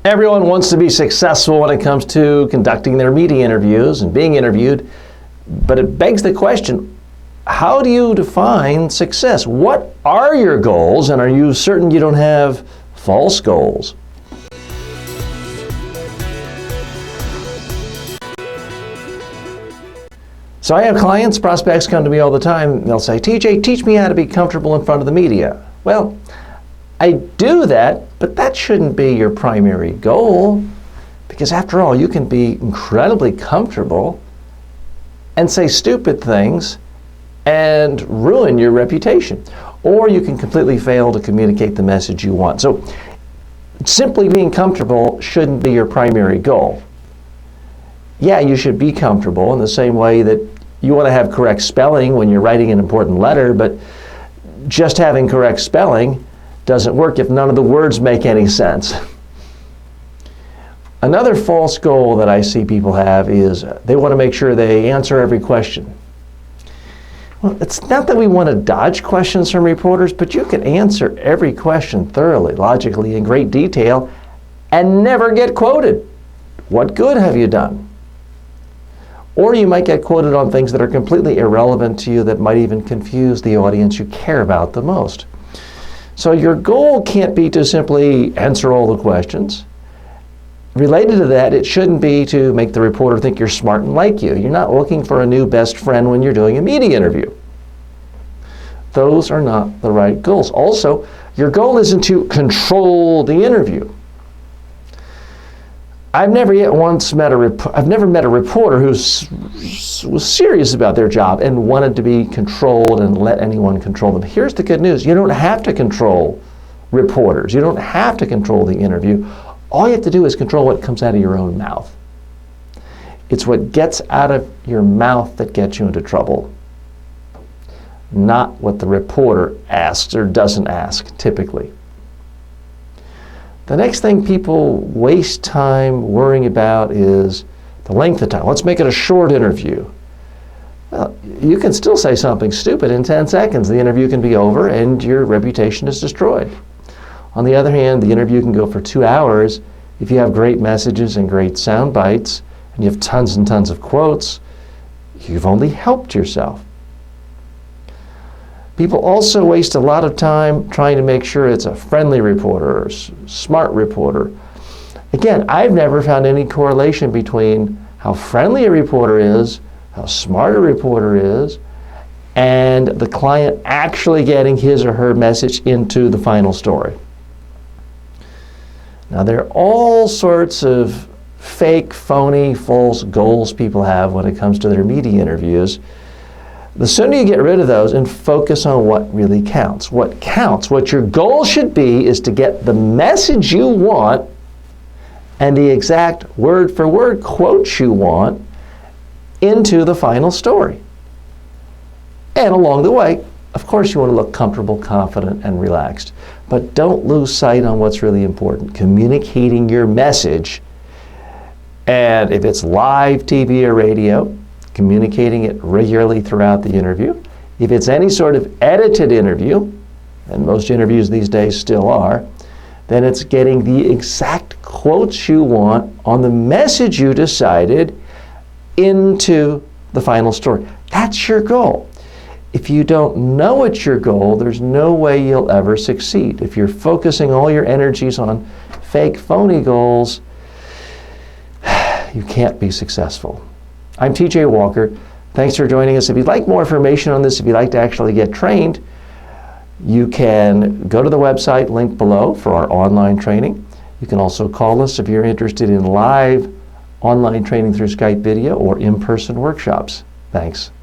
Everyone wants to be successful when it comes to conducting their media interviews and being interviewed, but it begs the question, how do you define success? What are your goals, and are you certain you don't have false goals? So I have clients, prospects come to me all the time, they'll say, TJ, teach me how to be comfortable in front of the media. Well, I do that, but that shouldn't be your primary goal, because after all, you can be incredibly comfortable and say stupid things and ruin your reputation. Or you can completely fail to communicate the message you want. So simply being comfortable shouldn't be your primary goal. Yeah, you should be comfortable in the same way that you want to have correct spelling when you're writing an important letter, but just having correct spelling doesn't work if none of the words make any sense. Another false goal that I see people have is they want to make sure they answer every question. Well, it's not that we want to dodge questions from reporters, but you can answer every question thoroughly, logically, in great detail, and never get quoted. What good have you done? Or you might get quoted on things that are completely irrelevant to you that might even confuse the audience you care about the most. So your goal can't be to simply answer all the questions. Related to that, it shouldn't be to make the reporter think you're smart and like you. You're not looking for a new best friend when you're doing a media interview. Those are not the right goals. Also, your goal isn't to control the interview. I've never met a reporter who was serious about their job and wanted to be controlled and let anyone control them. Here's the good news. You don't have to control reporters. You don't have to control the interview. All you have to do is control what comes out of your own mouth. It's what gets out of your mouth that gets you into trouble, not what the reporter asks or doesn't ask, typically. The next thing people waste time worrying about is the length of time. Let's make it a short interview. Well, you can still say something stupid in 10 seconds. The interview can be over and your reputation is destroyed. On the other hand, the interview can go for 2 hours. If you have great messages and great sound bites, and you have tons and tons of quotes, you've only helped yourself. People also waste a lot of time trying to make sure it's a friendly reporter or smart reporter. Again, I've never found any correlation between how friendly a reporter is, how smart a reporter is, and the client actually getting his or her message into the final story. Now, there are all sorts of fake, phony, false goals people have when it comes to their media interviews. The sooner you get rid of those and focus on what really counts. What counts, what your goal should be, is to get the message you want and the exact word-for-word quotes you want into the final story. And along the way, of course, you want to look comfortable, confident, and relaxed. But don't lose sight on what's really important, communicating your message. And if it's live TV or radio, communicating it regularly throughout the interview. If it's any sort of edited interview, and most interviews these days still are, then it's getting the exact quotes you want on the message you decided into the final story. That's your goal. If you don't know it's your goal, there's no way you'll ever succeed. If you're focusing all your energies on fake, phony goals, you can't be successful. I'm TJ Walker. Thanks for joining us. If you'd like more information on this, if you'd like to actually get trained, you can go to the website linked below for our online training. You can also call us if you're interested in live online training through Skype video or in-person workshops. Thanks.